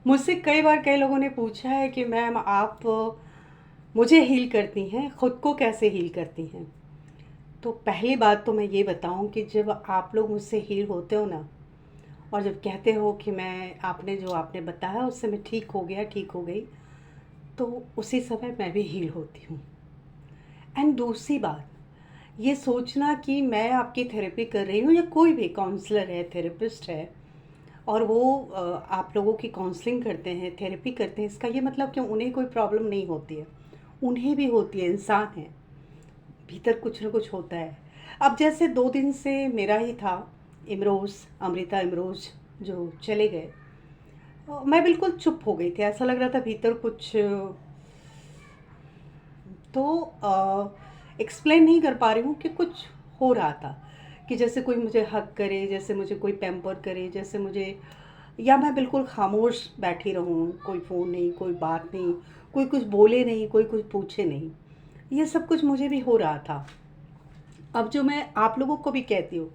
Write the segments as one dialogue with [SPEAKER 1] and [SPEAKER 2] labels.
[SPEAKER 1] मुझसे कई बार कई लोगों ने पूछा है कि मैम आप मुझे हील करती हैं, ख़ुद को कैसे हील करती हैं? तो पहली बात तो मैं ये बताऊं कि जब आप लोग मुझसे हील होते हो ना, और जब कहते हो कि मैं आपने बताया उससे मैं ठीक हो गया, ठीक हो गई, तो उसी समय मैं भी हील होती हूँ। एंड दूसरी बात, ये सोचना कि मैं आपकी थेरेपी कर रही हूँ या कोई भी काउंसलर है, थेरेपिस्ट है, और वो आप लोगों की काउंसलिंग करते हैं, थेरेपी करते हैं, इसका ये मतलब कि उन्हें कोई प्रॉब्लम नहीं होती है। उन्हें भी होती है, इंसान हैं, भीतर कुछ ना कुछ होता है। अब जैसे 2 दिन से मेरा ही था, इमरोज़, अमृता इमरोज़ जो चले गए, मैं बिल्कुल चुप हो गई थी, ऐसा लग रहा था भीतर कुछ, तो एक्सप्लेन नहीं कर पा रही हूँ कि कुछ हो रहा था, कि जैसे कोई मुझे हग करे, जैसे मुझे कोई पैम्पर करे, जैसे मुझे, या मैं बिल्कुल खामोश बैठी रहूँ, कोई फ़ोन नहीं, कोई बात नहीं, कोई कुछ बोले नहीं, कोई कुछ पूछे नहीं। ये सब कुछ मुझे भी हो रहा था। अब जो मैं आप लोगों को भी कहती हूँ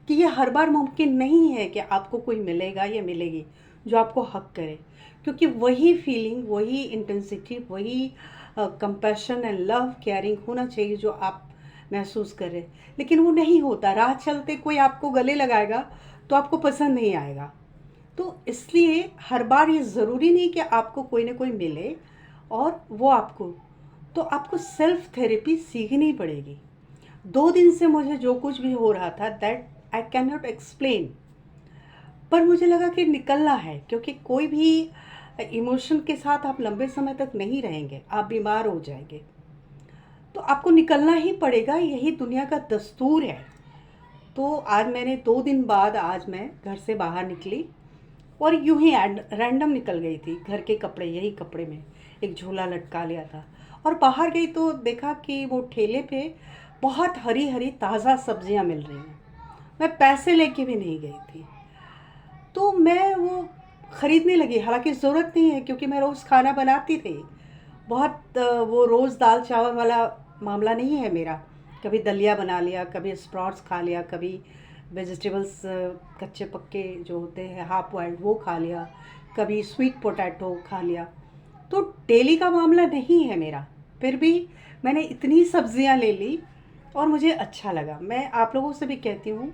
[SPEAKER 1] कि ये हर बार मुमकिन नहीं है कि आपको कोई मिलेगा या मिलेगी जो आपको हक करे, क्योंकि वही फीलिंग, वही इंटेंसिटी, वही कंपैशन एंड लव, केयरिंग होना चाहिए जो आप महसूस कर रहे हैं। लेकिन वो नहीं होता। राह चलते कोई आपको गले लगाएगा तो आपको पसंद नहीं आएगा। तो इसलिए हर बार ये ज़रूरी नहीं कि आपको कोई ना कोई मिले और वो आपको, तो आपको सेल्फ थेरेपी सीखनी पड़ेगी। 2 दिन से मुझे जो कुछ भी हो रहा था, that I can not explain, पर मुझे लगा कि निकलना है, क्योंकि कोई भी इमोशन के साथ आप लंबे समय तक नहीं रहेंगे, आप बीमार हो जाएंगे। तो आपको निकलना ही पड़ेगा, यही दुनिया का दस्तूर है। तो आज मैंने 2 दिन बाद आज मैं घर से बाहर निकली, और यूं ही रैंडम निकल गई थी, घर के कपड़े, यही कपड़े में एक झोला लटका लिया था, और बाहर गई तो देखा कि वो ठेले पे बहुत हरी हरी ताज़ा सब्जियां मिल रही हैं। मैं पैसे लेके भी नहीं गई थी, तो मैं वो ख़रीदने लगी। हालांकि ज़रूरत नहीं है, क्योंकि मैं रोज़ खाना बनाती थी। बहुत वो रोज़ दाल चावल वाला मामला नहीं है मेरा। कभी दलिया बना लिया, कभी स्प्राउट्स खा लिया, कभी वेजिटेबल्स कच्चे पक्के जो होते हैं हाफ बॉइल्ड वो खा लिया, कभी स्वीट पोटैटो खा लिया। तो डेली का मामला नहीं है मेरा। फिर भी मैंने इतनी सब्जियां ले ली और मुझे अच्छा लगा। मैं आप लोगों से भी कहती हूँ,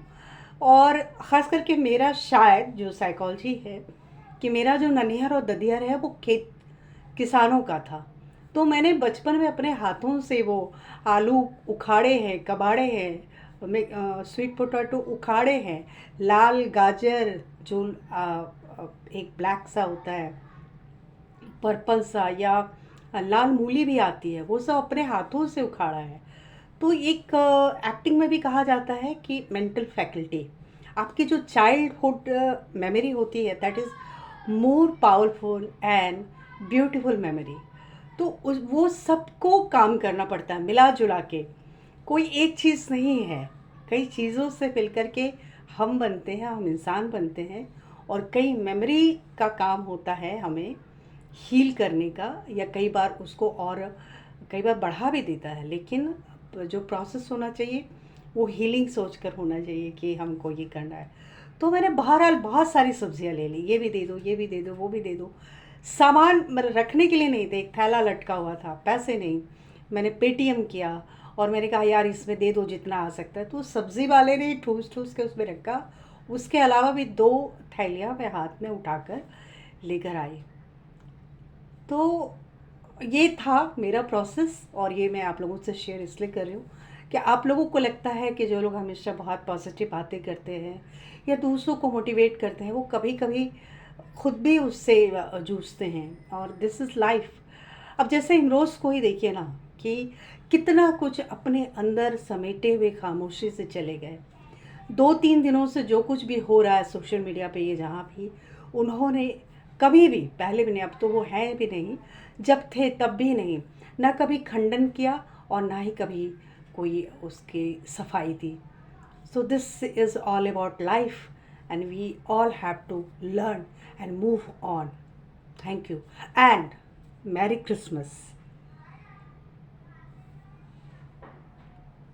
[SPEAKER 1] और ख़ास करके मेरा शायद जो साइकोलॉजी है, कि मेरा जो ननिहार और ददियार है वो खेत किसानों का था। तो मैंने बचपन में अपने हाथों से वो आलू उखाड़े हैं, कबाड़े हैं, स्वीट पोटैटो उखाड़े हैं, लाल गाजर जो एक ब्लैक सा होता है, पर्पल सा, या लाल मूली भी आती है, वो सब अपने हाथों से उखाड़ा है। तो एक एक्टिंग में भी कहा जाता है कि मेंटल फैकल्टी, आपकी जो चाइल्डहुड मेमोरी होती है, that is more powerful and beautiful memory. तो वो सबको काम करना पड़ता है मिला जुला के। कोई एक चीज़ नहीं है, कई चीज़ों से मिल कर के हम बनते हैं, हम इंसान बनते हैं। और कई मेमोरी का काम होता है हमें हील करने का, या कई बार उसको और कई बार बढ़ा भी देता है। लेकिन जो प्रोसेस होना चाहिए वो हीलिंग सोच कर होना चाहिए कि हमको ये करना है। तो मैंने बहरहाल बहुत सारी सब्जियां ले ली, ये भी दे दो, ये भी दे दो, वो भी दे दो। सामान मतलब रखने के लिए नहीं थे, एक थैला लटका हुआ था, पैसे नहीं। मैंने पेटीएम किया और मैंने कहा यार इसमें दे दो जितना आ सकता है। तो सब्ज़ी वाले ने ठूस ठूस के उसमें रखा। उसके अलावा भी 2 थैलियाँ मैं हाथ में उठाकर लेकर आई। तो ये था मेरा प्रोसेस, और ये मैं आप लोगों से शेयर इसलिए कर रही हूँ कि आप लोगों को लगता है कि जो लोग हमेशा बहुत पॉजिटिव बातें करते हैं या दूसरों को मोटिवेट करते हैं, वो कभी कभी खुद भी उससे जूझते हैं, और दिस इज़ लाइफ। अब जैसे इमरोज़ को ही देखिए ना, कि कितना कुछ अपने अंदर समेटे हुए खामोशी से चले गए। 2-3 दिनों से जो कुछ भी हो रहा है सोशल मीडिया पे, ये जहाँ भी, उन्होंने कभी भी, पहले भी नहीं, अब तो वो हैं भी नहीं, जब थे तब भी नहीं, ना कभी खंडन किया और ना ही कभी कोई उसकी सफाई दी। So this is all about life, and we all have to learn and move on. Thank you and Merry Christmas.